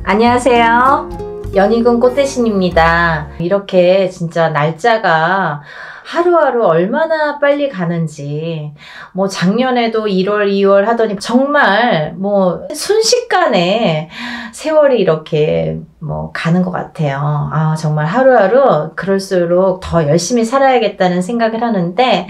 안녕하세요. 연희군 꽃대신입니다. 이렇게 진짜 날짜가 하루하루 얼마나 빨리 가는지, 뭐 작년에도 1월, 2월 하더니 정말 뭐 순식간에 세월이 이렇게 뭐 가는 것 같아요. 아, 정말 하루하루 그럴수록 더 열심히 살아야겠다는 생각을 하는데,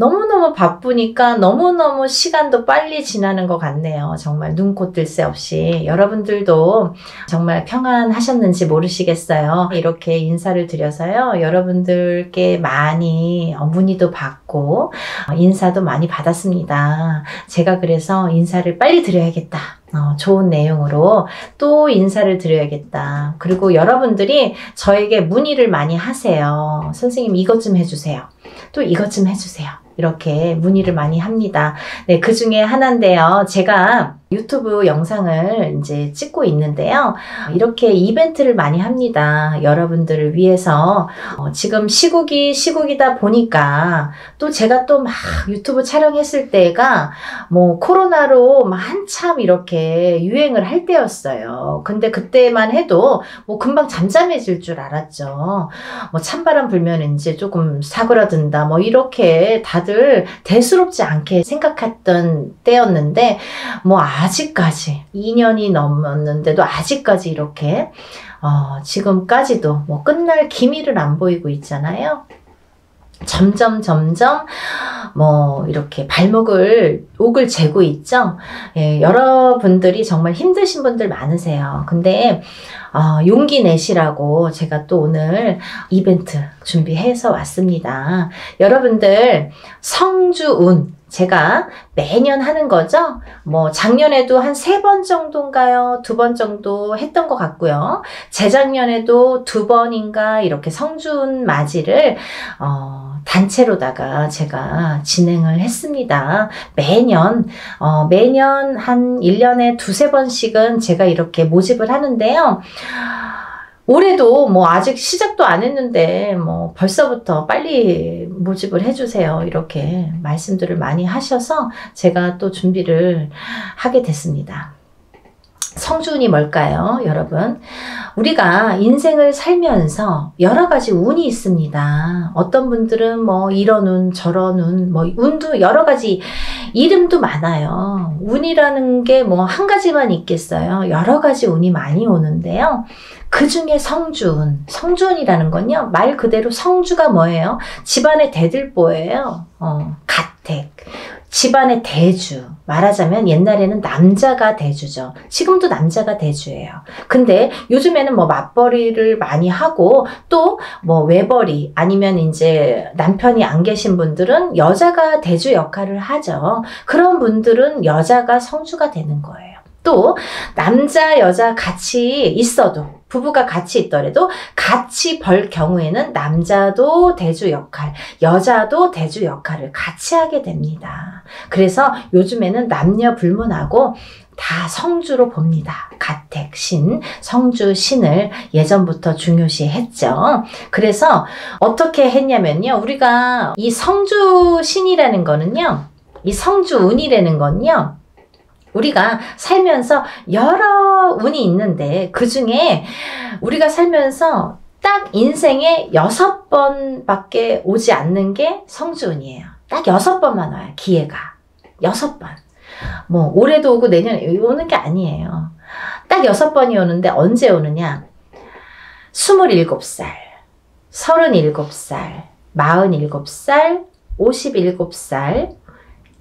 너무너무 바쁘니까 너무너무 시간도 빨리 지나는 것 같네요. 정말 눈코 뜰 새 없이. 여러분들도 정말 평안하셨는지 모르시겠어요. 이렇게 인사를 드려서요. 여러분들께 많이 문의도 받고 인사도 많이 받았습니다. 제가 그래서 인사를 빨리 드려야겠다. 좋은 내용으로 또 인사를 드려야겠다. 그리고 여러분들이 저에게 문의를 많이 하세요. 선생님 이것 좀 해주세요. 또 이것 좀 해주세요. 이렇게 문의를 많이 합니다. 네, 그 중에 하나인데요. 제가 유튜브 영상을 이제 찍고 있는데요. 이렇게 이벤트를 많이 합니다. 여러분들을 위해서. 지금 시국이다 보니까 또 제가 또 막 유튜브 촬영했을 때가 뭐 코로나로 막 한참 이렇게 유행을 할 때였어요. 근데 그때만 해도 뭐 금방 잠잠해질 줄 알았죠. 뭐 찬바람 불면 이제 조금 사그라든다. 뭐 이렇게 다들 대수롭지 않게 생각했던 때였는데 뭐 아직까지 2년이 넘었는데도 아직까지 이렇게 지금까지도 뭐 끝날 기미를 안 보이고 있잖아요. 점점 뭐 이렇게 옥을 재고 있죠. 예, 여러분들이 정말 힘드신 분들 많으세요. 근데 용기 내시라고 제가 또 오늘 이벤트 준비해서 왔습니다. 여러분들 성주운 제가 매년 하는 거죠. 뭐 작년에도 한 3번 정도인가요? 2번 정도 했던 것 같고요. 재작년에도 2번인가 이렇게 성준 맞이를 단체로다가 제가 진행을 했습니다. 매년 한 1년에 2-3번씩은 제가 이렇게 모집을 하는데요. 올해도 뭐 아직 시작도 안 했는데 뭐 벌써부터 빨리 모집을 해주세요. 이렇게 말씀들을 많이 하셔서 제가 또 준비를 하게 됐습니다. 성주운이 뭘까요, 여러분? 우리가 인생을 살면서 여러 가지 운이 있습니다. 어떤 분들은 뭐 이런 운, 저런 운, 뭐 운도 여러 가지 이름도 많아요. 운이라는 게 뭐 한 가지만 있겠어요. 여러 가지 운이 많이 오는데요. 그 중에 성주운, 성주운이라는 건요, 말 그대로 성주가 뭐예요? 집안의 대들보예요. 가택. 집안의 대주. 말하자면 옛날에는 남자가 대주죠. 지금도 남자가 대주예요. 근데 요즘에는 뭐 맞벌이를 많이 하고 또 뭐 외벌이 아니면 이제 남편이 안 계신 분들은 여자가 대주 역할을 하죠. 그런 분들은 여자가 성주가 되는 거예요. 또 남자 여자 같이 있어도 부부가 같이 있더라도 같이 벌 경우에는 남자도 대주 역할, 여자도 대주 역할을 같이 하게 됩니다. 그래서 요즘에는 남녀 불문하고 다 성주로 봅니다. 가택, 신, 성주, 신을 예전부터 중요시 했죠. 그래서 어떻게 했냐면요. 우리가 이 성주 신이라는 거는요. 이 성주 운이라는 건요. 우리가 살면서 여러 운이 있는데 그 중에 우리가 살면서 딱 인생에 6번밖에 오지 않는 게 성주운이에요. 딱 6번만 와요. 기회가. 6번. 뭐 올해도 오고 내년에 오는 게 아니에요. 딱 6번이 오는데 언제 오느냐? 27살, 37살, 47살, 57살,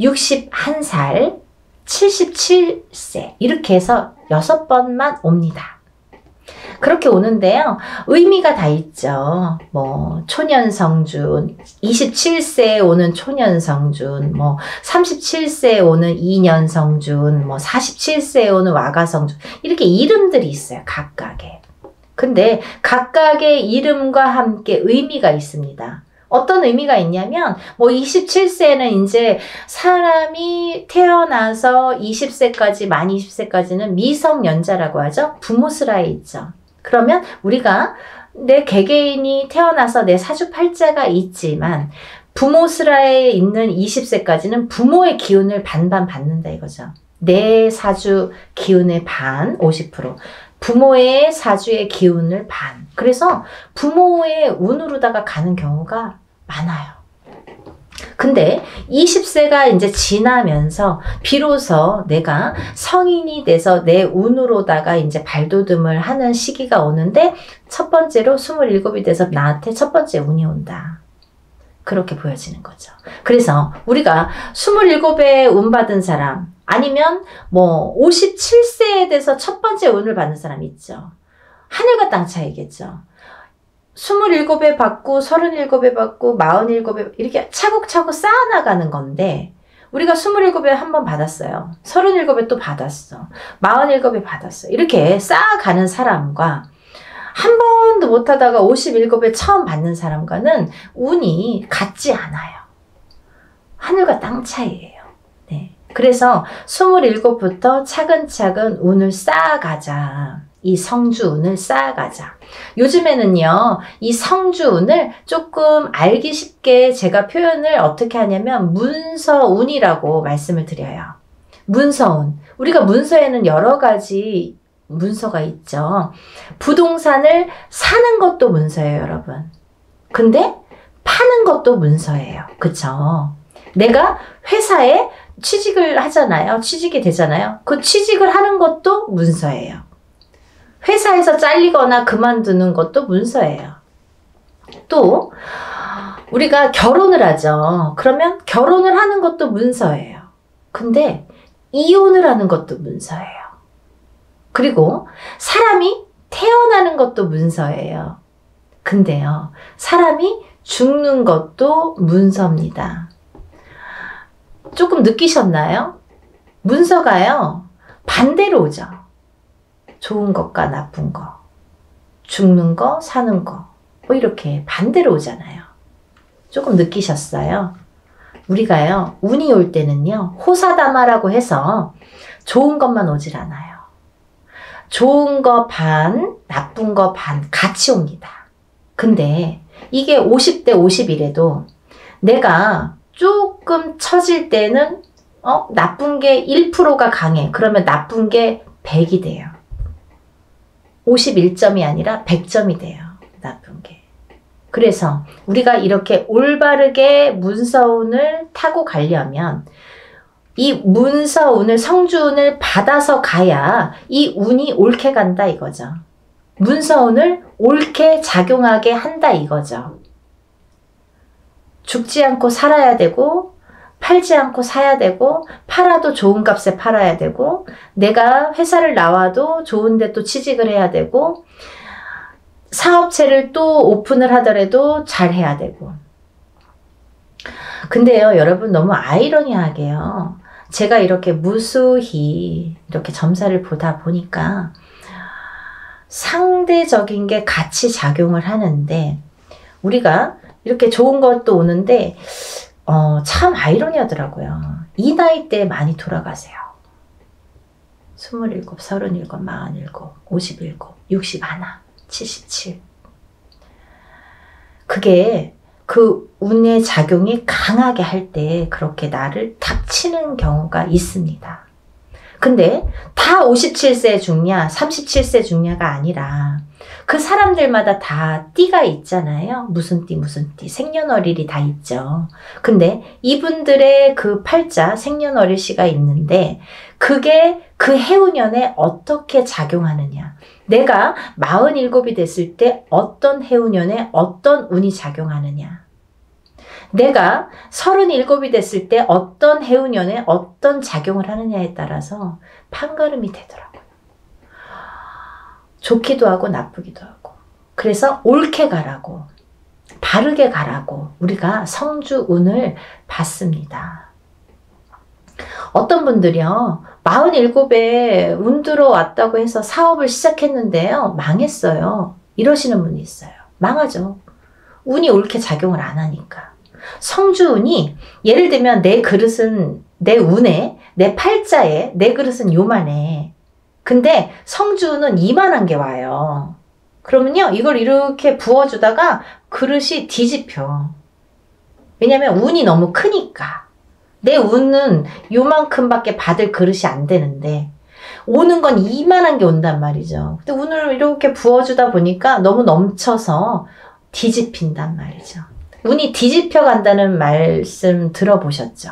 61살, 77세 이렇게 해서 6번만 옵니다. 그렇게 오는데요. 의미가 다 있죠. 뭐 초년성준, 27세에 오는 초년성준, 뭐 37세에 오는 이년성준, 뭐 47세에 오는 와가성준 이렇게 이름들이 있어요. 각각의. 근데 각각의 이름과 함께 의미가 있습니다. 어떤 의미가 있냐면 뭐 27세는 이제 사람이 태어나서 20세까지 만 20세까지는 미성년자라고 하죠. 부모스라에 있죠. 그러면 우리가 내 개개인이 태어나서 내 사주팔자가 있지만 부모스라에 있는 20세까지는 부모의 기운을 반반 받는다 이거죠. 내 사주 기운의 반 50%, 부모의 사주의 기운을 반. 그래서 부모의 운으로다가 가는 경우가 많아요. 근데 20세가 이제 지나면서 비로소 내가 성인이 돼서 내 운으로다가 이제 발돋움을 하는 시기가 오는데 첫 번째로 27이 돼서 나한테 첫 번째 운이 온다. 그렇게 보여지는 거죠. 그래서 우리가 27에 운 받은 사람 아니면 뭐 57세에 돼서 첫 번째 운을 받는 사람 있죠. 하늘과 땅 차이겠죠. 27에 받고 37에 받고 47에 이렇게 차곡차곡 쌓아나가는 건데 우리가 27에 한 번 받았어요. 37에 또 받았어. 47에 받았어. 이렇게 쌓아가는 사람과 한 번도 못하다가 57에 처음 받는 사람과는 운이 같지 않아요. 하늘과 땅 차이예요. 네. 그래서 27부터 차근차근 운을 쌓아가자. 이 성주운을 쌓아가자. 요즘에는요, 이 성주운을 조금 알기 쉽게 제가 표현을 어떻게 하냐면 문서운이라고 말씀을 드려요. 문서운. 우리가 문서에는 여러 가지 문서가 있죠. 부동산을 사는 것도 문서예요, 여러분. 근데 파는 것도 문서예요. 그쵸? 내가 회사에 취직을 하잖아요. 취직이 되잖아요. 그 취직을 하는 것도 문서예요. 회사에서 잘리거나 그만두는 것도 문서예요. 또 우리가 결혼을 하죠. 그러면 결혼을 하는 것도 문서예요. 근데 이혼을 하는 것도 문서예요. 그리고 사람이 태어나는 것도 문서예요. 근데요, 사람이 죽는 것도 문서입니다. 조금 느끼셨나요? 문서가요, 반대로 오죠. 좋은 것과 나쁜 거, 죽는 거, 사는 거, 뭐 이렇게 반대로 오잖아요. 조금 느끼셨어요? 우리가요, 운이 올 때는요, 호사다마라고 해서 좋은 것만 오질 않아요. 좋은 거 반, 나쁜 거 반 같이 옵니다. 근데 이게 50대 50이래도 내가 조금 처질 때는 나쁜 게 1%가 강해. 그러면 나쁜 게 100이 돼요. 51점이 아니라 100점이 돼요. 나쁜 게. 그래서 우리가 이렇게 올바르게 문서운을 타고 가려면 이 문서운을, 성주운을 받아서 가야 이 운이 옳게 간다 이거죠. 문서운을 옳게 작용하게 한다 이거죠. 죽지 않고 살아야 되고 팔지 않고 사야 되고 팔아도 좋은 값에 팔아야 되고 내가 회사를 나와도 좋은 데 또 취직을 해야 되고 사업체를 또 오픈을 하더라도 잘 해야 되고. 근데요, 여러분 너무 아이러니하게요. 제가 이렇게 무수히 이렇게 점사를 보다 보니까 상대적인 게 같이 작용을 하는데 우리가 이렇게 좋은 것도 오는데 참 아이러니하더라고요. 이 나이 때 많이 돌아가세요. 27, 37, 47, 57, 60 하나, 77. 그게 그 운의 작용이 강하게 할 때 그렇게 나를 탁 치는 경우가 있습니다. 근데 다 57세 죽냐, 37세 죽냐가 아니라 그 사람들마다 다 띠가 있잖아요. 무슨 띠, 무슨 띠, 생년월일이 다 있죠. 근데 이분들의 그 팔자, 생년월일시가 있는데 그게 그 해운년에 어떻게 작용하느냐. 내가 47이 됐을 때 어떤 해운년에 어떤 운이 작용하느냐. 내가 37이 됐을 때 어떤 해운년에 어떤 작용을 하느냐에 따라서 판가름이 되더라고요. 좋기도 하고 나쁘기도 하고. 그래서 옳게 가라고, 바르게 가라고 우리가 성주운을 받습니다. 어떤 분들이요, 47에 운 들어왔다고 해서 사업을 시작했는데요, 망했어요. 이러시는 분이 있어요. 망하죠. 운이 옳게 작용을 안 하니까. 성주운이 예를 들면 내 그릇은, 내 운에, 내 팔자에 내 그릇은 요만해. 근데 성주운은 이만한 게 와요. 그러면요, 이걸 이렇게 부어주다가 그릇이 뒤집혀. 왜냐면 운이 너무 크니까. 내 운은 요만큼밖에 받을 그릇이 안 되는데 오는 건 이만한 게 온단 말이죠. 근데 운을 이렇게 부어주다 보니까 너무 넘쳐서 뒤집힌단 말이죠. 운이 뒤집혀 간다는 말씀 들어보셨죠?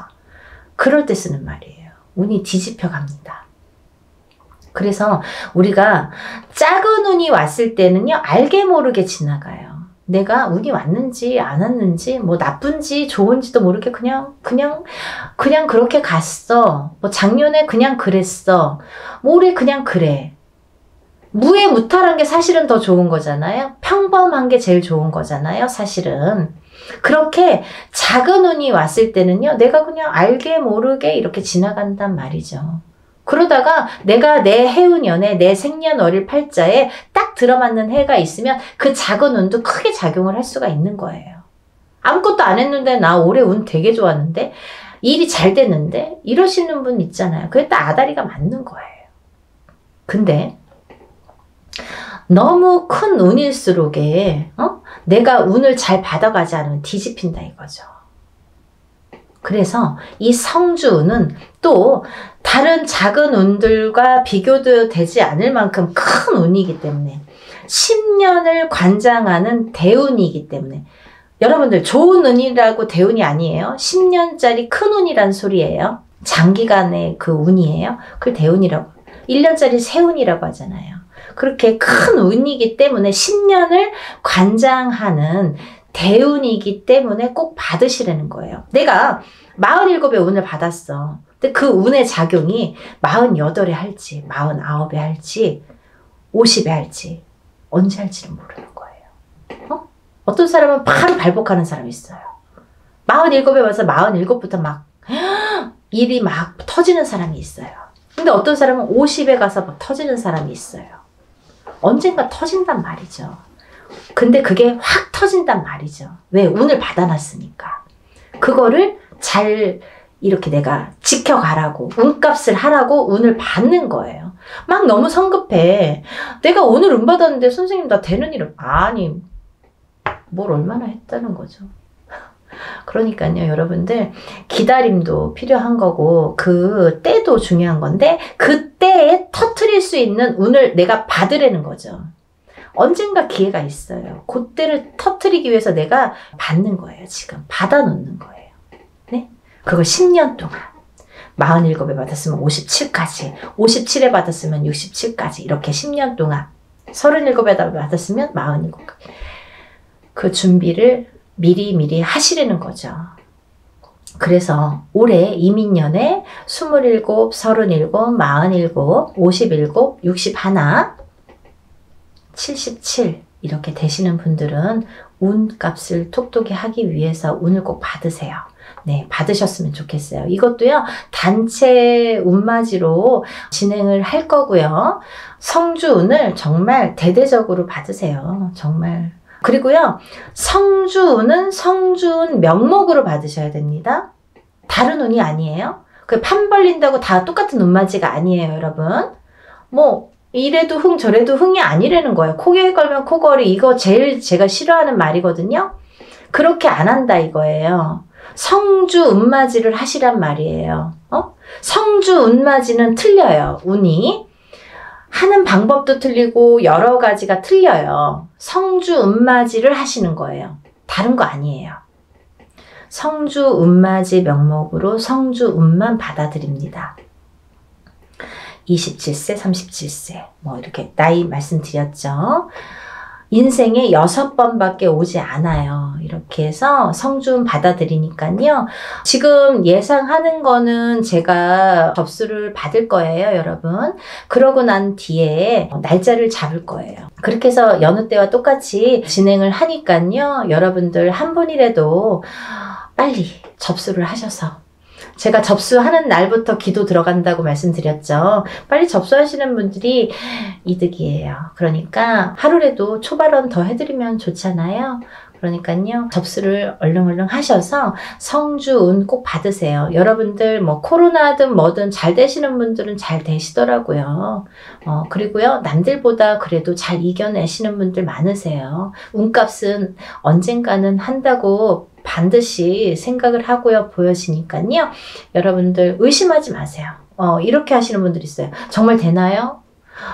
그럴 때 쓰는 말이에요. 운이 뒤집혀 갑니다. 그래서 우리가 작은 운이 왔을 때는요, 알게 모르게 지나가요. 내가 운이 왔는지 안 왔는지, 뭐 나쁜지 좋은지도 모르게 그냥 그렇게 갔어. 뭐 작년에 그냥 그랬어. 뭐 올해 그냥 그래. 무해무탈한 게 사실은 더 좋은 거잖아요. 평범한 게 제일 좋은 거잖아요, 사실은. 그렇게 작은 운이 왔을 때는요, 내가 그냥 알게 모르게 이렇게 지나간단 말이죠. 그러다가 내가 내 해운년에 내 생년월일 팔자에 딱 들어맞는 해가 있으면 그 작은 운도 크게 작용을 할 수가 있는 거예요. 아무것도 안 했는데 나 올해 운 되게 좋았는데 일이 잘 됐는데 이러시는 분 있잖아요. 그게 딱 아다리가 맞는 거예요. 근데 너무 큰 운일수록에 내가 운을 잘 받아가지 않으면 뒤집힌다 이거죠. 그래서 이 성주운은 또 다른 작은 운들과 비교도 되지 않을 만큼 큰 운이기 때문에 10년을 관장하는 대운이기 때문에 여러분들 좋은 운이라고 대운이 아니에요. 10년짜리 큰 운이란 소리예요. 장기간의 그 운이에요. 그걸 대운이라고 1년짜리 세운이라고 하잖아요. 그렇게 큰 운이기 때문에 10년을 관장하는 대운이기 때문에 꼭 받으시라는 거예요. 내가 47의 운을 받았어. 근데 그 운의 작용이 48에 할지 49에 할지 50에 할지 언제 할지는 모르는 거예요. 어떤 사람은 바로 발복하는 사람이 있어요. 47에 와서 47부터 막 일이 막 터지는 사람이 있어요. 근데 어떤 사람은 50에 가서 막 터지는 사람이 있어요. 언젠가 터진단 말이죠. 근데 그게 확 터진단 말이죠. 왜? 운을 받아놨으니까. 그거를 잘 이렇게 내가 지켜가라고, 운값을 하라고 운을 받는 거예요. 막 너무 성급해. 내가 오늘 운 받았는데 선생님 나 되는 일은 아니 뭘 얼마나 했다는 거죠. 그러니까요, 여러분들 기다림도 필요한 거고 그 때도 중요한 건데 그 때에 터트릴 수 있는 운을 내가 받으라는 거죠. 언젠가 기회가 있어요. 그때를 터트리기 위해서 내가 받는 거예요. 지금 받아놓는 거예요. 네? 그걸 10년 동안 47에 받았으면 57까지 57에 받았으면 67까지 이렇게 10년 동안 37에 받았으면 47까지 그 준비를 미리 하시려는 거죠. 그래서 올해 이민년에 27, 37, 47, 57, 61, 77 이렇게 되시는 분들은 운값을 톡톡히 하기 위해서 운을 꼭 받으세요. 네, 받으셨으면 좋겠어요. 이것도요, 단체 운맞이로 진행을 할 거고요. 성주운을 정말 대대적으로 받으세요. 정말. 그리고요, 성주운은 성주운 명목으로 받으셔야 됩니다. 다른 운이 아니에요. 그 판 벌린다고 다 똑같은 운맞이가 아니에요, 여러분. 뭐, 이래도 흥 저래도 흥이 아니라는 거예요. 코에 걸면 코걸이 이거 제일 제가 싫어하는 말이거든요. 그렇게 안 한다 이거예요. 성주 운맞이를 하시란 말이에요. 성주 운맞이는 틀려요. 운이. 하는 방법도 틀리고 여러 가지가 틀려요. 성주 운맞이를 하시는 거예요. 다른 거 아니에요. 성주 운맞이 명목으로 성주 운만 받아들입니다. 27세, 37세 뭐 이렇게 나이 말씀드렸죠. 인생에 6번밖에 오지 않아요. 이렇게 해서 성주운 받아들이니까요. 지금 예상하는 거는 제가 접수를 받을 거예요, 여러분. 그러고 난 뒤에 날짜를 잡을 거예요. 그렇게 해서 여느 때와 똑같이 진행을 하니까요. 여러분들 한 분이라도 빨리 접수를 하셔서 제가 접수하는 날부터 기도 들어간다고 말씀드렸죠. 빨리 접수하시는 분들이 이득이에요. 그러니까 하루라도 초발언 더 해드리면 좋잖아요. 그러니까요. 접수를 얼른 하셔서 성주운 꼭 받으세요. 여러분들 뭐 코로나든 뭐든 잘 되시는 분들은 잘 되시더라고요. 그리고요. 남들보다 그래도 잘 이겨내시는 분들 많으세요. 운값은 언젠가는 한다고 반드시 생각을 하고요. 보여지니까요. 여러분들 의심하지 마세요. 이렇게 하시는 분들이 있어요. 정말 되나요?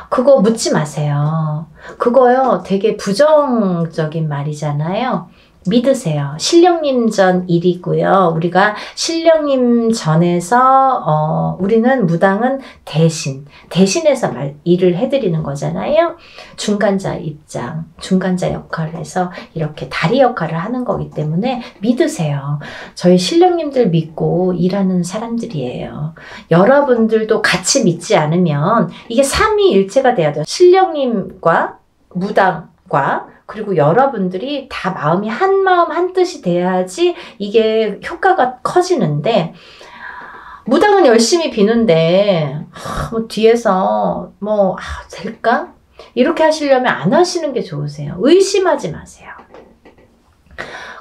그거 묻지 마세요. 그거요, 되게 부정적인 말이잖아요. 믿으세요. 신령님 전 일이고요. 우리가 신령님 전에서 우리는 무당은 대신해서 일을 해드리는 거잖아요. 중간자 입장, 중간자 역할을 해서 이렇게 다리 역할을 하는 거기 때문에 믿으세요. 저희 신령님들 믿고 일하는 사람들이에요. 여러분들도 같이 믿지 않으면 이게 삼위일체가 돼야 돼요. 신령님과 무당과 그리고 여러분들이 다 마음이 한 마음 한 뜻이 돼야지 이게 효과가 커지는데, 무당은 열심히 비는데 뭐 뒤에서 될까? 이렇게 하시려면 안 하시는 게 좋으세요. 의심하지 마세요.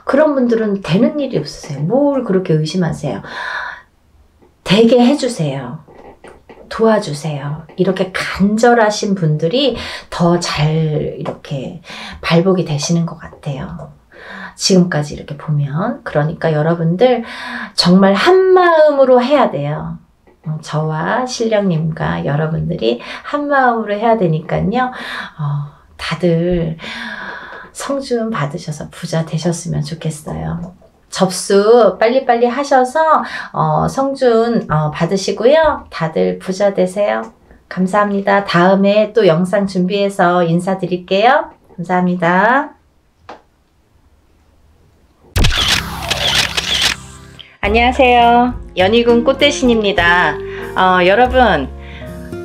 그런 분들은 되는 일이 없으세요. 뭘 그렇게 의심하세요. 되게 해주세요. 도와주세요. 이렇게 간절하신 분들이 더 잘 이렇게 발복이 되시는 것 같아요. 지금까지 이렇게 보면. 그러니까 여러분들 정말 한 마음으로 해야 돼요. 저와 신령님과 여러분들이 한 마음으로 해야 되니까요. 다들 성준 받으셔서 부자 되셨으면 좋겠어요. 접수 빨리빨리 하셔서 성준 받으시고요. 다들 부자 되세요. 감사합니다. 다음에 또 영상 준비해서 인사드릴게요. 감사합니다. 안녕하세요. 연희군 꽃대신입니다. 여러분,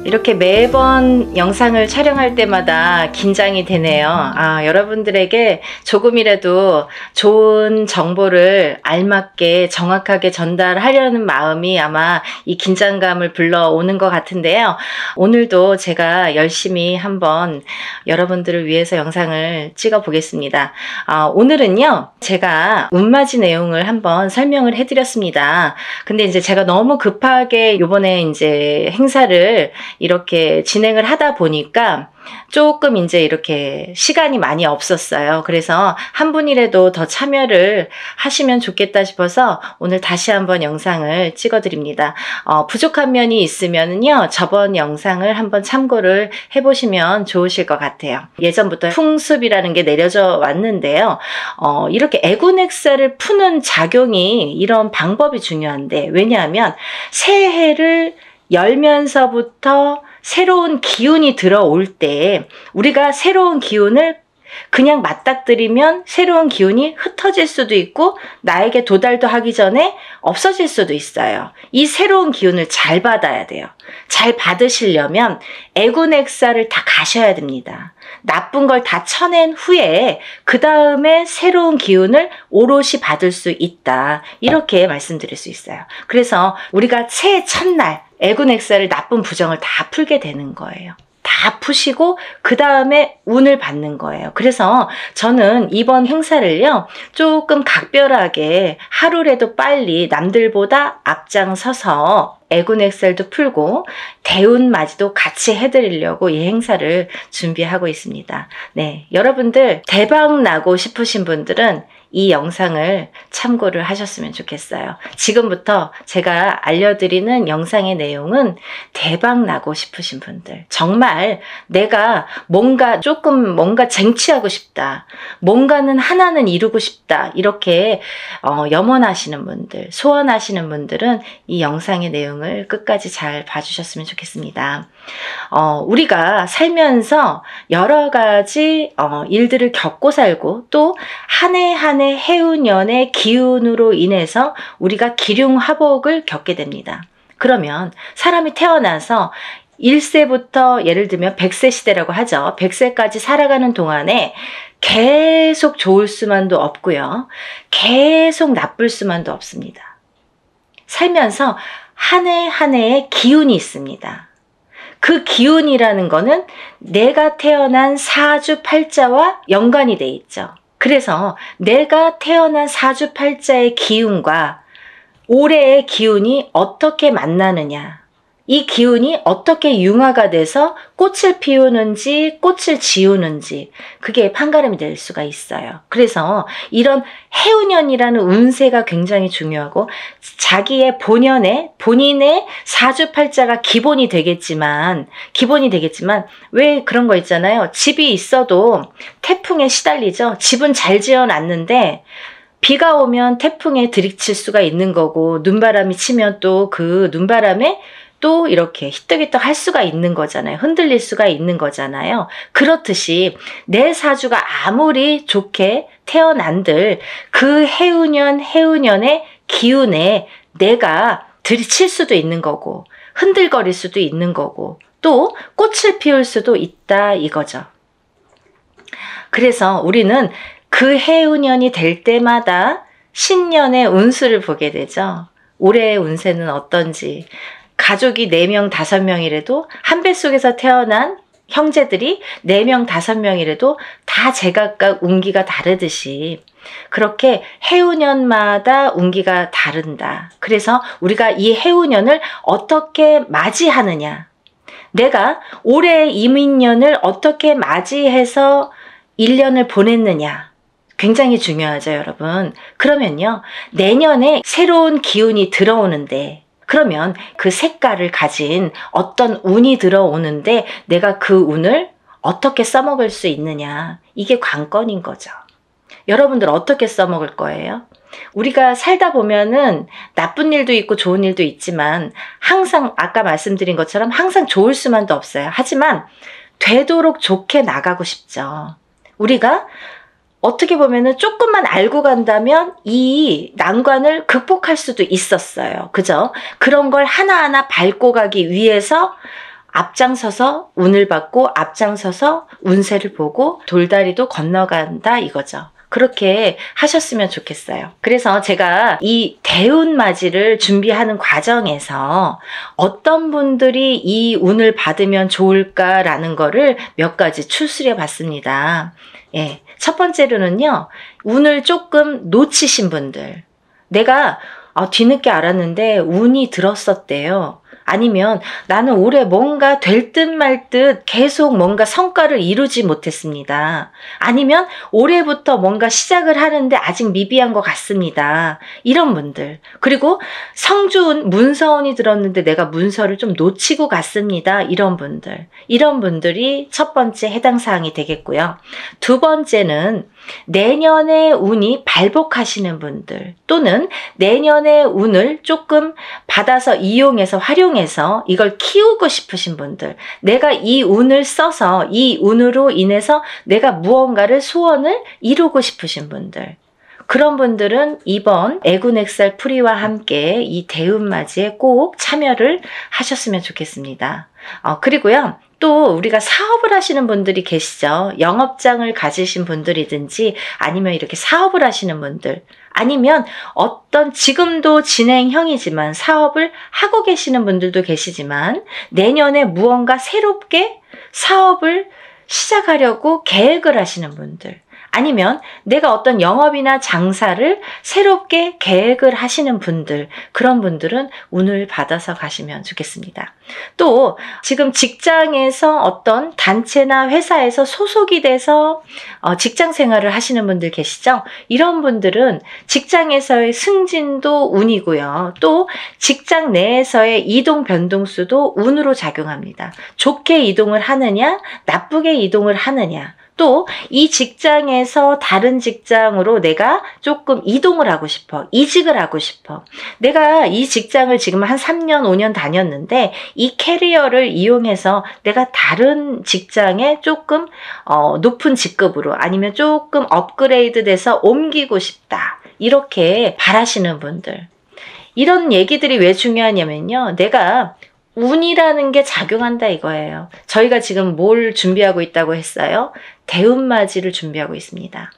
이렇게 매번 영상을 촬영할 때마다 긴장이 되네요. 여러분들에게 조금이라도 좋은 정보를 알맞게 정확하게 전달하려는 마음이 아마 이 긴장감을 불러오는 것 같은데요. 오늘도 제가 열심히 한번 여러분들을 위해서 영상을 찍어 보겠습니다. 오늘은요, 제가 운맞이 내용을 한번 설명을 해드렸습니다. 근데 이제 제가 너무 급하게 요번에 이제 행사를 이렇게 진행을 하다 보니까 조금 이제 이렇게 시간이 많이 없었어요. 그래서 한 분이라도 더 참여를 하시면 좋겠다 싶어서 오늘 다시 한번 영상을 찍어 드립니다. 부족한 면이 있으면요, 저번 영상을 한번 참고를 해보시면 좋으실 것 같아요. 예전부터 풍습이라는 게 내려져 왔는데요. 이렇게 애군액사를 푸는 작용이, 이런 방법이 중요한데, 왜냐하면 새해를 열면서부터 새로운 기운이 들어올 때 우리가 새로운 기운을 그냥 맞닥뜨리면 새로운 기운이 흩어질 수도 있고 나에게 도달도 하기 전에 없어질 수도 있어요. 이 새로운 기운을 잘 받아야 돼요. 잘 받으시려면 애군액사를 다 가셔야 됩니다. 나쁜 걸 다 쳐낸 후에 그 다음에 새로운 기운을 오롯이 받을 수 있다. 이렇게 말씀드릴 수 있어요. 그래서 우리가 새해 첫날 애군액사를, 나쁜 부정을 다 풀게 되는 거예요. 다 푸시고 그 다음에 운을 받는 거예요. 그래서 저는 이번 행사를요, 조금 각별하게 하루라도 빨리 남들보다 앞장서서 애군액살도 풀고 대운맞이도 같이 해드리려고 이 행사를 준비하고 있습니다. 네, 여러분들 대박 나고 싶으신 분들은 이 영상을 참고를 하셨으면 좋겠어요. 지금부터 제가 알려드리는 영상의 내용은 대박 나고 싶으신 분들, 정말 내가 뭔가 쟁취하고 싶다, 뭔가는 하나는 이루고 싶다, 이렇게 염원하시는 분들, 소원하시는 분들은 이 영상의 내용을 끝까지 잘 봐주셨으면 좋겠습니다. 우리가 살면서 여러 가지 일들을 겪고 살고, 또 한 해 한 해 해운년의 기운으로 인해서 우리가 기륭화복을 겪게 됩니다. 그러면 사람이 태어나서 1세부터 예를 들면 100세 시대라고 하죠. 100세까지 살아가는 동안에 계속 좋을 수만도 없고요, 계속 나쁠 수만도 없습니다. 살면서 한 해 한 해의 기운이 있습니다. 그 기운이라는 거는 내가 태어난 사주팔자와 연관이 돼 있죠. 그래서 내가 태어난 사주팔자의 기운과 올해의 기운이 어떻게 만나느냐, 이 기운이 어떻게 융화가 돼서 꽃을 피우는지 꽃을 지우는지 그게 판가름이 될 수가 있어요. 그래서 이런 해운년이라는 운세가 굉장히 중요하고 자기의 본인의 사주팔자가 기본이 되겠지만 왜 그런 거 있잖아요. 집이 있어도 태풍에 시달리죠. 집은 잘 지어놨는데 비가 오면 태풍에 들이칠 수가 있는 거고 눈바람이 치면 또 그 눈바람에 또 이렇게 히떡히떡 할 수가 있는 거잖아요. 흔들릴 수가 있는 거잖아요. 그렇듯이 내 사주가 아무리 좋게 태어난들 그 해운년의 기운에 내가 들이칠 수도 있는 거고 흔들거릴 수도 있는 거고 또 꽃을 피울 수도 있다 이거죠. 그래서 우리는 그 해운년이 될 때마다 신년의 운수를 보게 되죠. 올해의 운세는 어떤지. 가족이 4명, 5명이라도 한 뱃속에서 태어난 형제들이 4명, 5명이라도 다 제각각 운기가 다르듯이 그렇게 해운년마다 운기가 다른다. 그래서 우리가 이 해운년을 어떻게 맞이하느냐. 내가 올해의 이민년을 어떻게 맞이해서 1년을 보냈느냐. 굉장히 중요하죠, 여러분. 그러면요, 내년에 새로운 기운이 들어오는데 그러면 그 색깔을 가진 어떤 운이 들어오는데 내가 그 운을 어떻게 써먹을 수 있느냐. 이게 관건인 거죠. 여러분들 어떻게 써먹을 거예요? 우리가 살다 보면은 나쁜 일도 있고 좋은 일도 있지만 항상 아까 말씀드린 것처럼 항상 좋을 수만도 없어요. 하지만 되도록 좋게 나가고 싶죠. 우리가 어떻게 보면은 조금만 알고 간다면 이 난관을 극복할 수도 있었어요. 그죠? 그런 걸 하나하나 밟고 가기 위해서 앞장서서 운을 받고 앞장서서 운세를 보고 돌다리도 건너간다 이거죠. 그렇게 하셨으면 좋겠어요. 그래서 제가 이 대운맞이를 준비하는 과정에서 어떤 분들이 이 운을 받으면 좋을까라는 거를 몇 가지 추스려 봤습니다. 예. 첫 번째로는요, 운을 조금 놓치신 분들. 내가 뒤늦게 알았는데 운이 들었었대요. 아니면 나는 올해 뭔가 될 듯 말 듯 계속 뭔가 성과를 이루지 못했습니다. 아니면 올해부터 뭔가 시작을 하는데 아직 미비한 것 같습니다. 이런 분들. 그리고 성주운, 문서운이 들었는데 내가 문서를 좀 놓치고 갔습니다. 이런 분들. 이런 분들이 첫 번째 해당 사항이 되겠고요. 두 번째는 내년의 운이 발복하시는 분들 또는 내년의 운을 조금 받아서 이용해서 활용해서 이걸 키우고 싶으신 분들, 내가 이 운을 써서 이 운으로 인해서 내가 무언가를 소원을 이루고 싶으신 분들, 그런 분들은 이번 애군액살 풀이와 함께 이 대운맞이에 꼭 참여를 하셨으면 좋겠습니다. 그리고요. 또 우리가 사업을 하시는 분들이 계시죠. 영업장을 가지신 분들이든지 아니면 이렇게 사업을 하시는 분들 아니면 어떤 지금도 진행형이지만 사업을 하고 계시는 분들도 계시지만 내년에 무언가 새롭게 사업을 시작하려고 계획을 하시는 분들 아니면 내가 어떤 영업이나 장사를 새롭게 계획을 하시는 분들, 그런 분들은 운을 받아서 가시면 좋겠습니다. 또 지금 직장에서 어떤 단체나 회사에서 소속이 돼서 직장 생활을 하시는 분들 계시죠? 이런 분들은 직장에서의 승진도 운이고요. 또 직장 내에서의 이동 변동수도 운으로 작용합니다. 좋게 이동을 하느냐, 나쁘게 이동을 하느냐. 또 이 직장에서 다른 직장으로 내가 조금 이동을 하고 싶어. 이직을 하고 싶어. 내가 이 직장을 지금 한 3년, 5년 다녔는데 이 캐리어를 이용해서 내가 다른 직장에 조금 높은 직급으로 아니면 조금 업그레이드 돼서 옮기고 싶다. 이렇게 바라시는 분들. 이런 얘기들이 왜 중요하냐면요. 내가 운이라는 게 작용한다 이거예요. 저희가 지금 뭘 준비하고 있다고 했어요? 대운맞이를 준비하고 있습니다.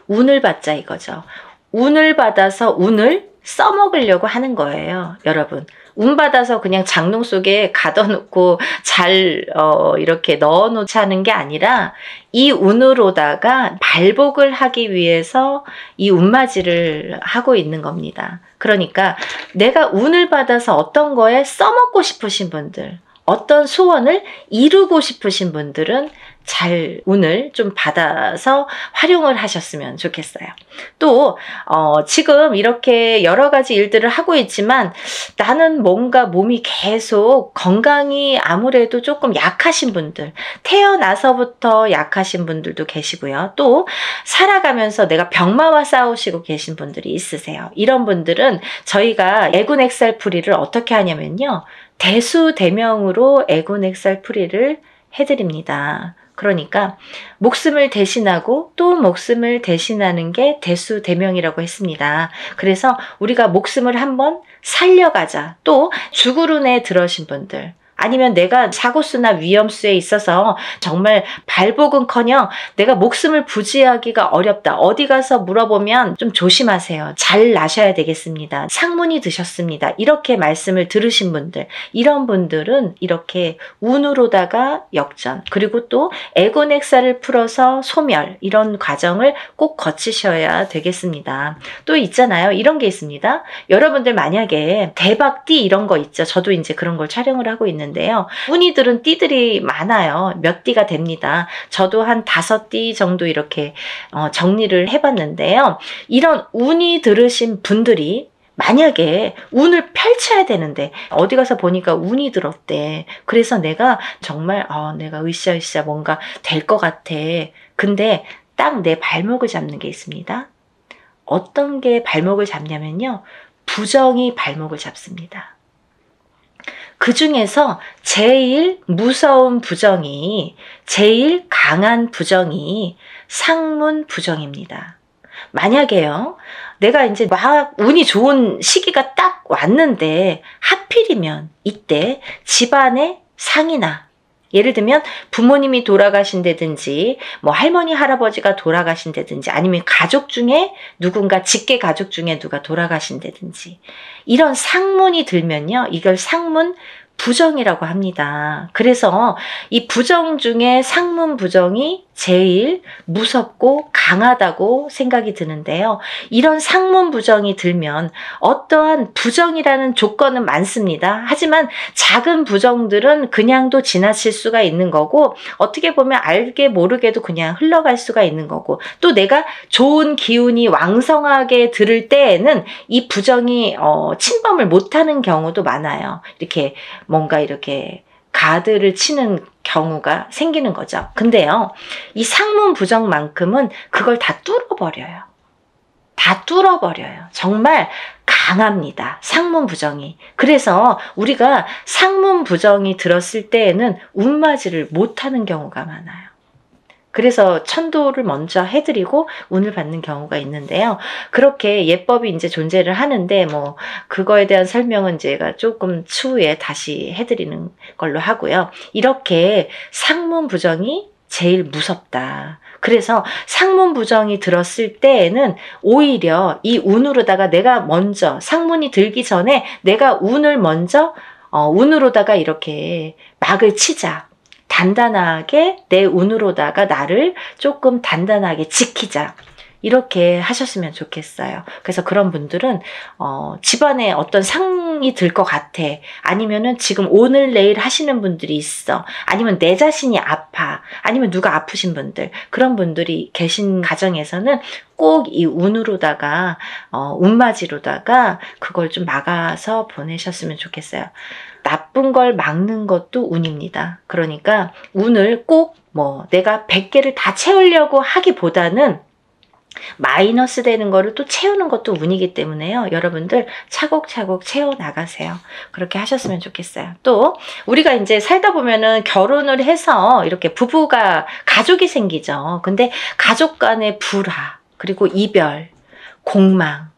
운을 받자 이거죠. 운을 받아서 운을 써먹으려고 하는 거예요. 여러분, 운 받아서 그냥 장롱 속에 가둬놓고 잘 이렇게 넣어놓자는 게 아니라 이 운으로다가 발복을 하기 위해서 이 운맞이를 하고 있는 겁니다. 그러니까 내가 운을 받아서 어떤 거에 써먹고 싶으신 분들, 어떤 소원을 이루고 싶으신 분들은 잘 운을 좀 받아서 활용을 하셨으면 좋겠어요. 또 지금 이렇게 여러 가지 일들을 하고 있지만 나는 뭔가 몸이 계속 건강이 아무래도 조금 약하신 분들, 태어나서부터 약하신 분들도 계시고요. 또 살아가면서 내가 병마와 싸우시고 계신 분들이 있으세요. 이런 분들은 저희가 애군액살풀이를 어떻게 하냐면요, 대수대명으로 애군액살풀이를 해드립니다. 그러니까 목숨을 대신하고 또 목숨을 대신하는 게 대수대명이라고 했습니다. 그래서 우리가 목숨을 한번 살려가자. 또 죽으run에 들어신 분들, 아니면 내가 사고수나 위험수에 있어서 정말 발복은커녕 내가 목숨을 부지하기가 어렵다. 어디 가서 물어보면 좀 조심하세요. 잘 나셔야 되겠습니다. 상문이 드셨습니다. 이렇게 말씀을 들으신 분들, 이런 분들은 이렇게 운으로다가 역전, 그리고 또 애곤액살을 풀어서 소멸, 이런 과정을 꼭 거치셔야 되겠습니다. 또 있잖아요. 이런 게 있습니다. 여러분들 만약에 대박띠 이런 거 있죠. 저도 이제 그런 걸 촬영을 하고 있는데요. 운이 들은 띠들이 많아요. 몇 띠가 됩니다. 저도 한 5띠 정도 이렇게 정리를 해봤는데요. 이런 운이 들으신 분들이 만약에 운을 펼쳐야 되는데 어디 가서 보니까 운이 들었대. 그래서 내가 정말 내가 으쌰으쌰 뭔가 될 것 같아. 근데 딱 내 발목을 잡는 게 있습니다. 어떤 게 발목을 잡냐면요, 부정이 발목을 잡습니다. 그 중에서 제일 무서운 부정이, 제일 강한 부정이 상문 부정입니다. 만약에요, 내가 이제 막 운이 좋은 시기가 딱 왔는데 하필이면 이때 집안에 상이나, 예를 들면 부모님이 돌아가신다든지 뭐 할머니 할아버지가 돌아가신다든지 아니면 가족 중에 누군가, 직계 가족 중에 누가 돌아가신다든지 이런 상문이 들면요, 이걸 상문 부정이라고 합니다. 그래서 이 부정 중에 상문 부정이 제일 무섭고 강하다고 생각이 드는데요. 이런 상문 부정이 들면 어떠한 부정이라는 조건은 많습니다. 하지만 작은 부정들은 그냥도 지나칠 수가 있는 거고, 어떻게 보면 알게 모르게도 그냥 흘러갈 수가 있는 거고, 또 내가 좋은 기운이 왕성하게 들을 때에는 이 부정이 침범을 못하는 경우도 많아요. 이렇게 뭔가 이렇게 가드를 치는 경우가 생기는 거죠. 근데요, 이 상문 부정만큼은 그걸 다 뚫어버려요. 다 뚫어버려요. 정말 강합니다. 상문 부정이. 그래서 우리가 상문 부정이 들었을 때에는 운맞이를 못하는 경우가 많아요. 그래서 천도를 먼저 해드리고 운을 받는 경우가 있는데요. 그렇게 예법이 이제 존재를 하는데 뭐 그거에 대한 설명은 제가 조금 추후에 다시 해드리는 걸로 하고요. 이렇게 상문 부정이 제일 무섭다. 그래서 상문 부정이 들었을 때에는 오히려 이 운으로다가 내가 먼저, 상문이 들기 전에 내가 운을 먼저 운으로다가 이렇게 막을 치자. 단단하게 내 운으로다가 나를 조금 단단하게 지키자. 이렇게 하셨으면 좋겠어요. 그래서 그런 분들은 집안에 어떤 상이 들 것 같아. 아니면은 지금 오늘 내일 하시는 분들이 있어. 아니면 내 자신이 아파. 아니면 누가 아프신 분들. 그런 분들이 계신 가정에서는 꼭 이 운으로다가 운맞이로다가 그걸 좀 막아서 보내셨으면 좋겠어요. 나쁜 걸 막는 것도 운입니다. 그러니까 운을 꼭 뭐 내가 100개를 다 채우려고 하기보다는 마이너스 되는 거를 또 채우는 것도 운이기 때문에요. 여러분들 차곡차곡 채워나가세요. 그렇게 하셨으면 좋겠어요. 또 우리가 이제 살다 보면은 결혼을 해서 이렇게 부부가, 가족이 생기죠. 근데 가족 간의 불화, 그리고 이별, 공망,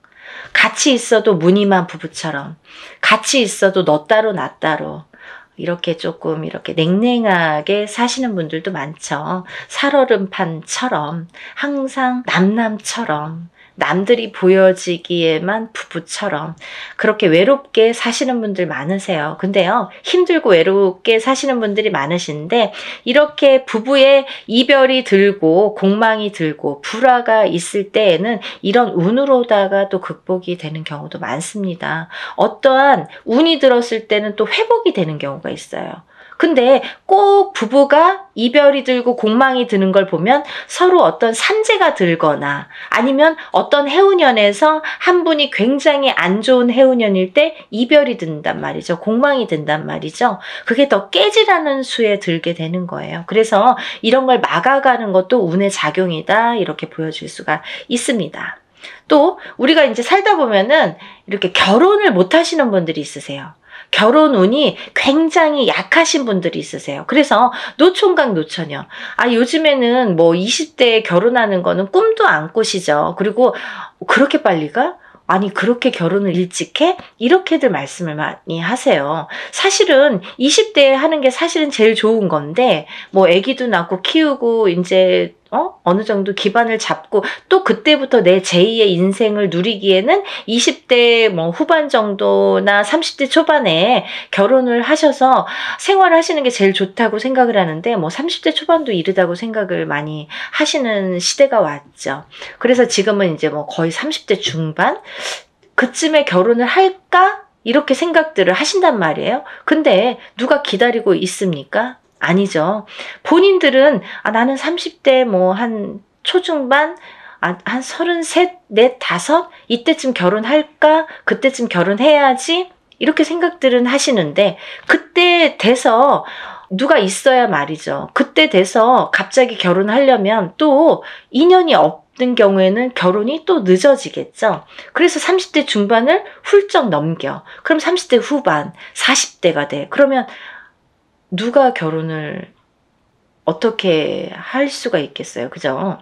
같이 있어도 무늬만 부부처럼, 같이 있어도 너 따로 나 따로, 이렇게 조금 이렇게 냉랭하게 사시는 분들도 많죠. 살얼음판처럼, 항상 남남처럼, 남들이 보여지기에만 부부처럼 그렇게 외롭게 사시는 분들 많으세요. 근데요, 힘들고 외롭게 사시는 분들이 많으신데 이렇게 부부의 이별이 들고 공망이 들고 불화가 있을 때에는 이런 운으로다가 또 극복이 되는 경우도 많습니다. 어떠한 운이 들었을 때는 또 회복이 되는 경우가 있어요. 근데 꼭 부부가 이별이 들고 공망이 드는 걸 보면 서로 어떤 산재가 들거나 아니면 어떤 해운년에서 한 분이 굉장히 안 좋은 해운년일 때 이별이 든단 말이죠. 공망이 든단 말이죠. 그게 더 깨지라는 수에 들게 되는 거예요. 그래서 이런 걸 막아가는 것도 운의 작용이다, 이렇게 보여줄 수가 있습니다. 또 우리가 이제 살다 보면은 이렇게 결혼을 못 하시는 분들이 있으세요. 결혼 운이 굉장히 약하신 분들이 있으세요. 그래서 노총각 노처녀. 요즘에는 뭐 20대에 결혼하는 거는 꿈도 안 꾸시죠. 그리고 그렇게 빨리 가? 아니, 그렇게 결혼을 일찍 해? 이렇게들 말씀을 많이 하세요. 사실은 20대에 하는 게 사실은 제일 좋은 건데, 뭐 아기도 낳고 키우고 이제 어느 정도 기반을 잡고 또 그때부터 내 제2의 인생을 누리기에는 20대 뭐 후반 정도나 30대 초반에 결혼을 하셔서 생활하시는 게 제일 좋다고 생각을 하는데, 뭐 30대 초반도 이르다고 생각을 많이 하시는 시대가 왔죠. 그래서 지금은 이제 뭐 거의 30대 중반 그쯤에 결혼을 할까? 이렇게 생각들을 하신단 말이에요. 근데 누가 기다리고 있습니까? 아니죠. 본인들은 나는 30대 뭐 한 초중반, 한 33, 4, 5 이때쯤 결혼할까? 그때쯤 결혼해야지? 이렇게 생각들은 하시는데 그때 돼서 누가 있어야 말이죠. 그때 돼서 갑자기 결혼하려면 또 인연이 없는 경우에는 결혼이 또 늦어지겠죠. 그래서 30대 중반을 훌쩍 넘겨. 그럼 30대 후반, 40대가 돼. 그러면 누가 결혼을 어떻게 할 수가 있겠어요. 그죠?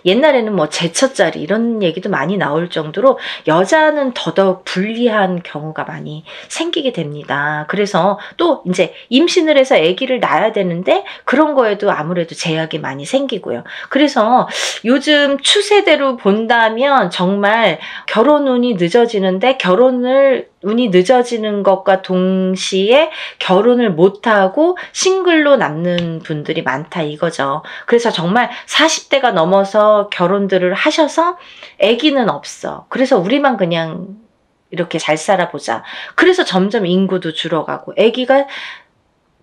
옛날에는 뭐 제처자리 이런 얘기도 많이 나올 정도로 여자는 더더욱 불리한 경우가 많이 생기게 됩니다. 그래서 또 이제 임신을 해서 아기를 낳아야 되는데 그런 거에도 아무래도 제약이 많이 생기고요. 그래서 요즘 추세대로 본다면 정말 결혼 운이 늦어지는데 운이 늦어지는 것과 동시에 결혼을 못하고 싱글로 남는 분들이 많다 이거죠. 그래서 정말 40대가 넘어서 결혼들을 하셔서 아기는 없어. 그래서 우리만 그냥 이렇게 잘 살아보자. 그래서 점점 인구도 줄어가고 아기가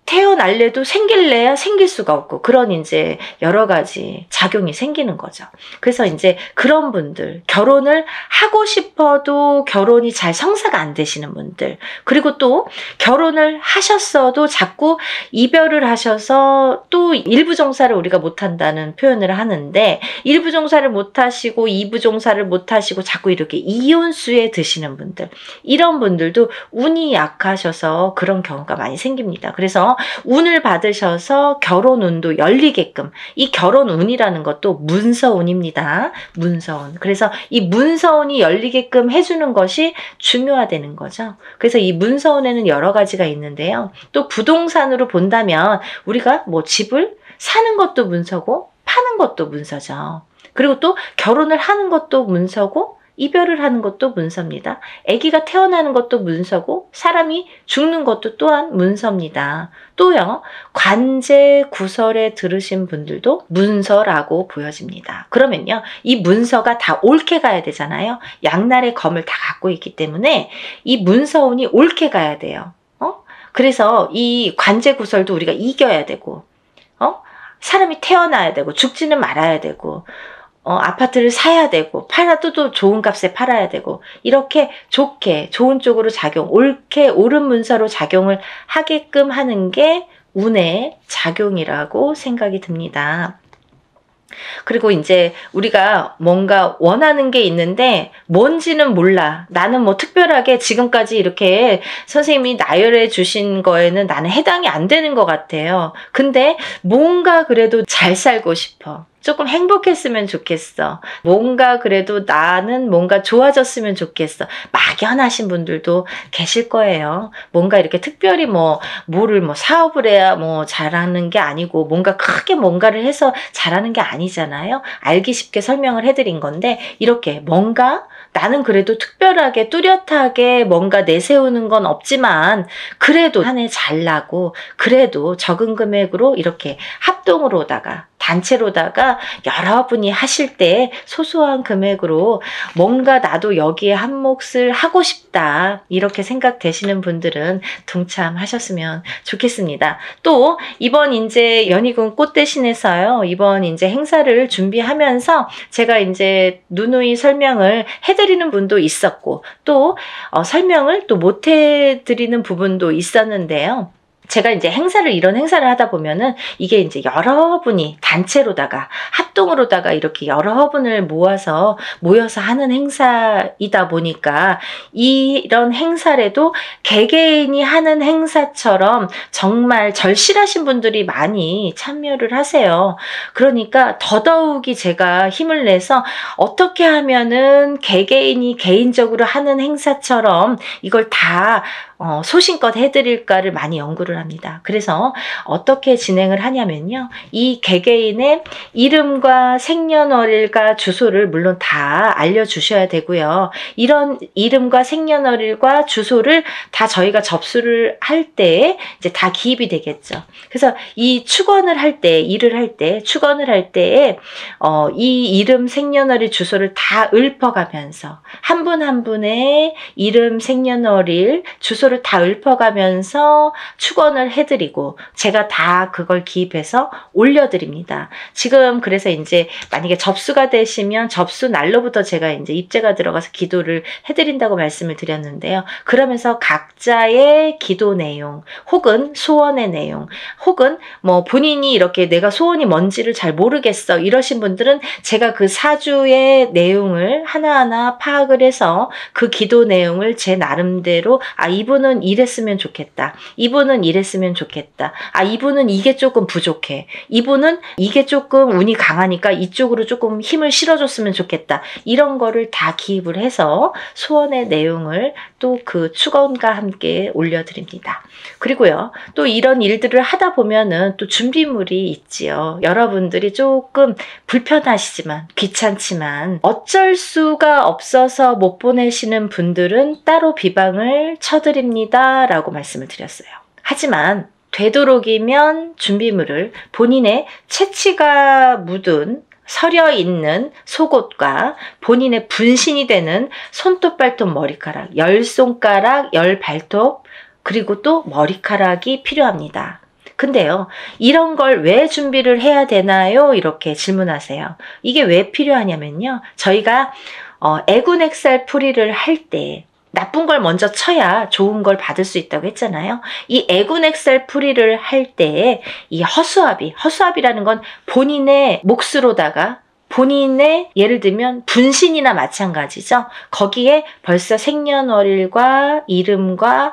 태어날래도 생길래야 생길 수가 없고 그런 이제 여러 가지 작용이 생기는 거죠. 그래서 이제 그런 분들, 결혼을 하고 싶어도 결혼이 잘 성사가 안 되시는 분들, 그리고 또 결혼을 하셨어도 자꾸 이별을 하셔서 또 일부 종사를 우리가 못한다는 표현을 하는데 일부 종사를 못하시고 2부 종사를 못하시고 자꾸 이렇게 이혼수에 드시는 분들, 이런 분들도 운이 약하셔서 그런 경우가 많이 생깁니다. 그래서 운을 받으셔서 결혼운도 열리게끔, 이 결혼운이라는 것도 문서운입니다. 문서운. 그래서 이 문서운이 열리게끔 해주는 것이 중요하다는 거죠. 그래서 이 문서운에는 여러 가지가 있는데요. 또 부동산으로 본다면 우리가 뭐 집을 사는 것도 문서고 파는 것도 문서죠. 그리고 또 결혼을 하는 것도 문서고 이별을 하는 것도 문서입니다. 아기가 태어나는 것도 문서고 사람이 죽는 것도 또한 문서입니다. 또요, 관제 구설에 들으신 분들도 문서라고 보여집니다. 그러면요, 이 문서가 다 옳게 가야 되잖아요. 양날의 검을 다 갖고 있기 때문에 이 문서운이 옳게 가야 돼요. 그래서 이 관제 구설도 우리가 이겨야 되고, 사람이 태어나야 되고 죽지는 말아야 되고, 아파트를 사야 되고 팔아도 또 좋은 값에 팔아야 되고 이렇게 좋게 좋은 쪽으로 옳게 옳은 문서로 작용을 하게끔 하는 게 운의 작용이라고 생각이 듭니다. 그리고 이제 우리가 뭔가 원하는 게 있는데 뭔지는 몰라. 나는 뭐 특별하게 지금까지 이렇게 선생님이 나열해 주신 거에는 나는 해당이 안 되는 것 같아요. 근데 뭔가 그래도 잘 살고 싶어. 조금 행복했으면 좋겠어. 뭔가 그래도 나는 뭔가 좋아졌으면 좋겠어. 막연하신 분들도 계실 거예요. 뭔가 이렇게 특별히 뭐를 사업을 해야 잘하는 게 아니고 뭔가 크게 뭔가를 해서 잘하는 게 아니잖아요. 알기 쉽게 설명을 해드린 건데 이렇게 뭔가 나는 그래도 특별하게 뚜렷하게 뭔가 내세우는 건 없지만 그래도 한 해 잘 나고 그래도 적은 금액으로 이렇게 합동으로다가 단체로다가 여러분이 하실 때 소소한 금액으로 뭔가 나도 여기에 한 몫을 하고 싶다 이렇게 생각되시는 분들은 동참하셨으면 좋겠습니다. 또 이번 이제 연희군 꽃대신에서요 이번 이제 행사를 준비하면서 제가 이제 누누이 설명을 해드리는 분도 있었고 또 설명을 또 못 해드리는 부분도 있었는데요. 제가 이제 이런 행사를 하다 보면은 이게 이제 여러분이 단체로다가 합동으로다가 이렇게 여러분을 모여서 하는 행사이다 보니까 이런 행사라도 개개인이 하는 행사처럼 정말 절실하신 분들이 많이 참여를 하세요. 그러니까 더더욱이 제가 힘을 내서 어떻게 하면은 개개인이 개인적으로 하는 행사처럼 이걸 다 소신껏 해드릴까를 많이 연구를 합니다. 그래서 어떻게 진행을 하냐면요. 이 개개인의 이름과 생년월일과 주소를 물론 다 알려주셔야 되고요. 이런 이름과 생년월일과 주소를 다 저희가 접수를 할 때 이제 다 기입이 되겠죠. 그래서 이 축원을 할 때, 일을 할 때, 축원을 할 때에 이 이름, 생년월일, 주소를 다 읊어가면서 한 분 한 분의 이름, 생년월일, 주소를 다 읊어가면서 축원을 해드리고 제가 다 그걸 기입해서 올려드립니다. 지금 그래서 이제 만약에 접수가 되시면 접수 날로부터 제가 이제 입제가 들어가서 기도를 해드린다고 말씀을 드렸는데요. 그러면서 각자의 기도 내용 혹은 소원의 내용 혹은 본인이 이렇게 내가 소원이 뭔지를 잘 모르겠어 이러신 분들은 제가 그 사주의 내용을 하나하나 파악을 해서 그 기도 내용을 제 나름대로 이분은 이랬으면 좋겠다. 이분은 이랬으면 좋겠다. 이분은 이게 조금 부족해. 이분은 이게 조금 운이 강하니까 이쪽으로 조금 힘을 실어줬으면 좋겠다. 이런 거를 다 기입을 해서 소원의 내용을 또 그 축원과 함께 올려드립니다. 그리고요. 또 이런 일들을 하다 보면은 또 준비물이 있지요. 여러분들이 조금 불편하시지만 귀찮지만 어쩔 수가 없어서 못 보내시는 분들은 따로 비방을 쳐드립니다. 라고 말씀을 드렸어요. 하지만 되도록이면 준비물을 본인의 채취가 묻은 서려 있는 속옷과 본인의 분신이 되는 손톱, 발톱, 머리카락, 10손가락, 10발톱, 그리고 또 머리카락이 필요합니다. 근데요, 이런 걸 왜 준비를 해야 되나요? 이렇게 질문하세요. 이게 왜 필요하냐면요. 저희가 애군액살 풀이를 할 때 나쁜 걸 먼저 쳐야 좋은 걸 받을 수 있다고 했잖아요. 이 애군액살 풀이를 할 때 이 허수아비라는 건 본인의 몫으로다가 본인의 예를 들면 분신이나 마찬가지죠. 거기에 벌써 생년월일과 이름과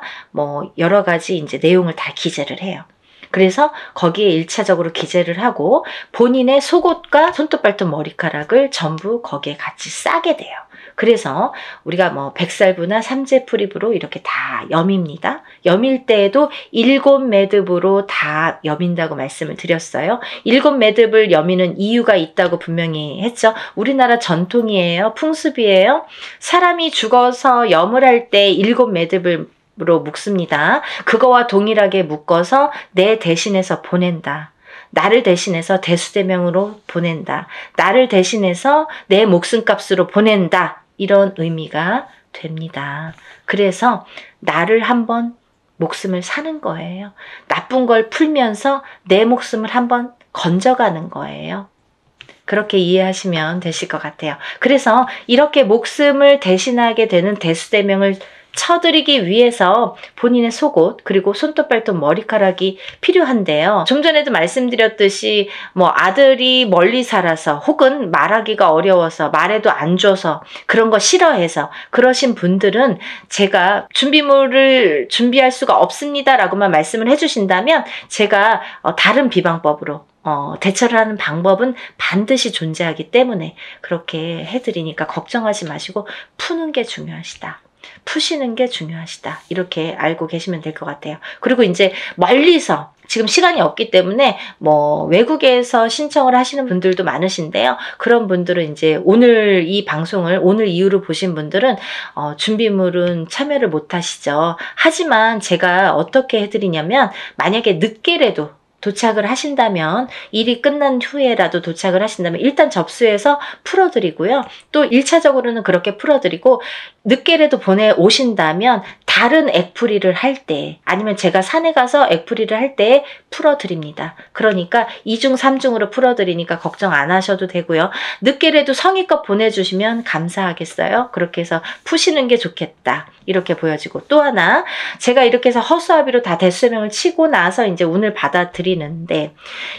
여러 가지 이제 내용을 다 기재를 해요. 그래서 거기에 1차적으로 기재를 하고 본인의 속옷과 손톱, 발톱, 머리카락을 전부 거기에 같이 싸게 돼요. 그래서 우리가 백살부나 삼재풀입으로 이렇게 다 여밉니다. 여밀 때에도 7매듭으로 다 여민다고 말씀을 드렸어요. 7매듭을 여미는 이유가 있다고 분명히 했죠. 우리나라 전통이에요. 풍습이에요. 사람이 죽어서 염을 할 때 7매듭을 로 묶습니다. 그거와 동일하게 묶어서 내 대신해서 보낸다. 나를 대신해서 대수대명으로 보낸다. 나를 대신해서 내 목숨값으로 보낸다. 이런 의미가 됩니다. 그래서 나를 한번 목숨을 사는 거예요. 나쁜 걸 풀면서 내 목숨을 한번 건져가는 거예요. 그렇게 이해하시면 되실 것 같아요. 그래서 이렇게 목숨을 대신하게 되는 대수대명을 쳐드리기 위해서 본인의 속옷 그리고 손톱, 발톱, 머리카락이 필요한데요. 좀 전에도 말씀드렸듯이 아들이 멀리 살아서 혹은 말하기가 어려워서 말해도 안 줘서 그런 거 싫어해서 그러신 분들은 제가 준비물을 준비할 수가 없습니다 라고만 말씀을 해주신다면 제가 다른 비방법으로 대처를 하는 방법은 반드시 존재하기 때문에 그렇게 해드리니까 걱정하지 마시고 푸는 게 중요하시다. 푸시는 게 중요하시다. 이렇게 알고 계시면 될 것 같아요. 그리고 이제 멀리서 지금 시간이 없기 때문에 뭐 외국에서 신청을 하시는 분들도 많으신데요. 그런 분들은 이제 오늘 이 방송을 오늘 이후로 보신 분들은 준비물은 참여를 못 하시죠. 하지만 제가 어떻게 해드리냐면 만약에 늦게라도 도착을 하신다면 일이 끝난 후에라도 도착을 하신다면 일단 접수해서 풀어드리고요. 또 1차적으로는 그렇게 풀어드리고 늦게라도 보내오신다면 다른 액풀이를 할 때 아니면 제가 산에 가서 액풀이를 할 때 풀어드립니다. 그러니까 2중 3중으로 풀어드리니까 걱정 안 하셔도 되고요. 늦게라도 성의껏 보내주시면 감사하겠어요. 그렇게 해서 푸시는 게 좋겠다. 이렇게 보여지고 또 하나 제가 이렇게 해서 허수아비로 다 대수명을 치고 나서 이제 운을 받아들이는데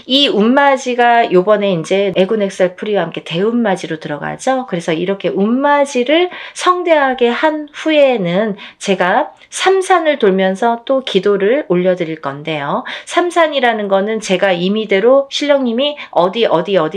이 운맞이가 요번에 이제 애군엑셀 풀이와 함께 대운맞이로 들어가죠. 그래서 이렇게 운맞이를 성대하게 한 후에는 제가 삼산을 돌면서 또 기도를 올려드릴 건데요. 삼산이라는 거는 제가 임의대로 신령님이 어디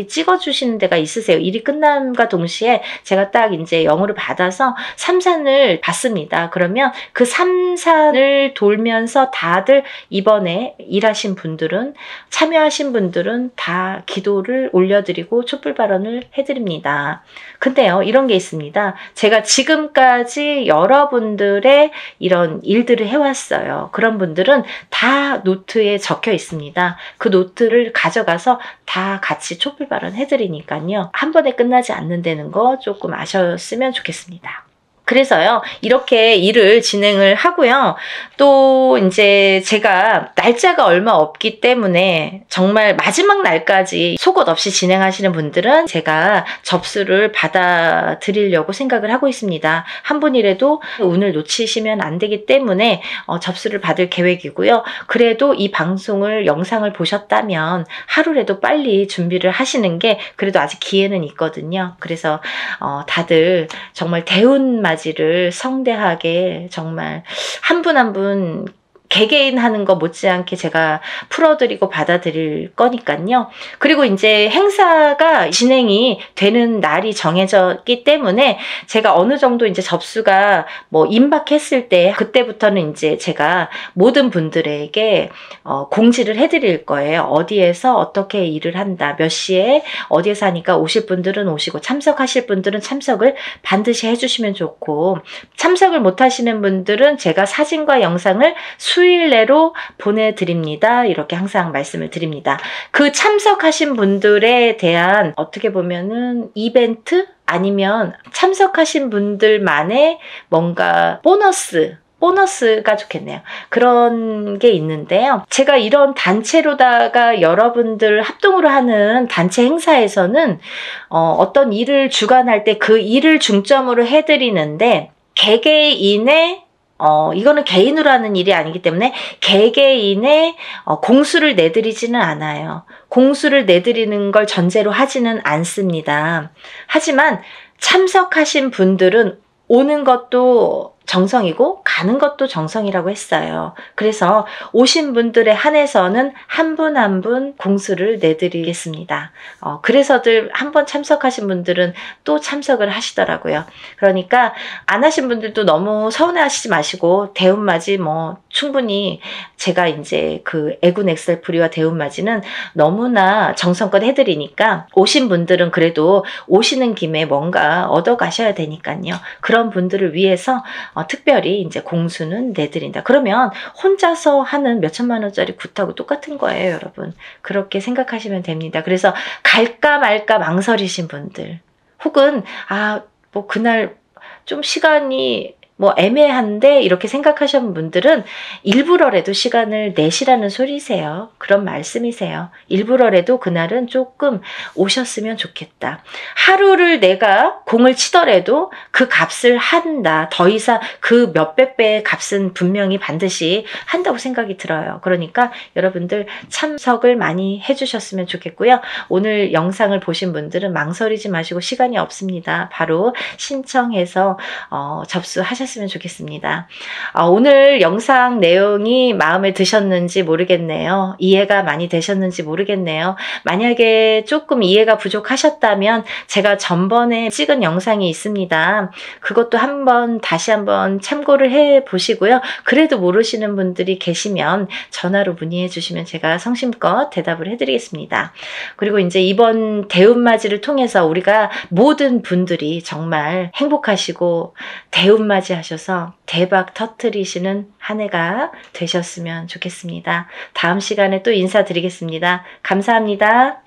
찍어주시는 데가 있으세요. 일이 끝남과 동시에 제가 딱 이제 영으로 받아서 삼산을 받습니다. 그러면 그 삼산을 돌면서 다들 이번에 일하신 분들은 참여하신 분들은 다 기도를 올려드리고 촛불 발언을 해드립니다. 근데요 이런 게 있습니다. 제가 지금까지 여러분들의 이런 일들을 해왔어요. 그런 분들은 다 노트에 적혀 있습니다. 그 노트를 가져가서 다 같이 촛불 발언 해드리니까요. 한 번에 끝나지 않는다는 거 조금 아셨으면 좋겠습니다. 그래서요 이렇게 일을 진행을 하고요. 또 이제 제가 날짜가 얼마 없기 때문에 정말 마지막 날까지 속옷 없이 진행하시는 분들은 제가 접수를 받아드리려고 생각을 하고 있습니다. 한 분이라도 운을 놓치시면 안 되기 때문에 접수를 받을 계획이고요. 그래도 이 방송을 영상을 보셨다면 하루라도 빨리 준비를 하시는 게 그래도 아직 기회는 있거든요. 그래서 다들 정말 대운맞이를 성대하게 정말 한 분 한 분 개개인 하는 거 못지않게 제가 풀어드리고 받아들일 거니까요. 그리고 이제 행사가 진행이 되는 날이 정해졌기 때문에 제가 어느 정도 이제 접수가 뭐 임박했을 때 그때부터는 이제 제가 모든 분들에게 공지를 해드릴 거예요. 어디에서 어떻게 일을 한다, 몇 시에 어디에서 하니까 오실 분들은 오시고 참석하실 분들은 참석을 반드시 해주시면 좋고 참석을 못 하시는 분들은 제가 사진과 영상을 수일 내로 보내드립니다. 이렇게 항상 말씀을 드립니다. 그 참석하신 분들에 대한 어떻게 보면은 이벤트 아니면 참석하신 분들만의 뭔가 보너스가 좋겠네요. 그런 게 있는데요. 제가 이런 단체로다가 여러분들 합동으로 하는 단체 행사에서는 어떤 일을 주관할 때 그 일을 중점으로 해드리는데 개개인의 이거는 개인으로 하는 일이 아니기 때문에 개개인의 공수를 내드리지는 않아요. 공수를 내드리는 걸 전제로 하지는 않습니다. 하지만 참석하신 분들은 오는 것도 정성이고 가는 것도 정성이라고 했어요. 그래서 오신 분들에 한해서는 한 분 한 분 공수를 내드리겠습니다. 그래서들 한번 참석하신 분들은 또 참석을 하시더라고요. 그러니까 안 하신 분들도 너무 서운해하시지 마시고 대운맞이 뭐 충분히 제가 이제 그 애군 엑셀풀이와 대운맞이는 너무나 정성껏 해드리니까 오신 분들은 그래도 오시는 김에 뭔가 얻어 가셔야 되니까요. 그런 분들을 위해서 특별히 이제 공수는 내드린다. 그러면 혼자서 하는 몇천만 원짜리 굿하고 똑같은 거예요, 여러분. 그렇게 생각하시면 됩니다. 그래서 갈까 말까 망설이신 분들, 혹은 뭐 그날 좀 시간이 뭐 애매한데 이렇게 생각하시는 분들은 일부러라도 시간을 내시라는 소리세요. 그런 말씀이세요. 일부러라도 그날은 조금 오셨으면 좋겠다. 하루를 내가 공을 치더라도 그 값을 한다. 더 이상 그 몇백 배의 값은 분명히 반드시 한다고 생각이 들어요. 그러니까 여러분들 참석을 많이 해주셨으면 좋겠고요. 오늘 영상을 보신 분들은 망설이지 마시고 시간이 없습니다. 바로 신청해서 접수하셨습니다. 하셨으면 좋겠습니다. 오늘 영상 내용이 마음에 드셨는지 모르겠네요. 이해가 많이 되셨는지 모르겠네요. 만약에 조금 이해가 부족하셨다면 제가 전번에 찍은 영상이 있습니다. 그것도 다시 한번 참고를 해 보시고요. 그래도 모르시는 분들이 계시면 전화로 문의해 주시면 제가 성심껏 대답을 해드리겠습니다. 그리고 이제 이번 대운맞이를 통해서 우리가 모든 분들이 정말 행복하시고 대운맞이 하셔서 대박 터뜨리시는 한 해가 되셨으면 좋겠습니다. 다음 시간에 또 인사드리겠습니다. 감사합니다.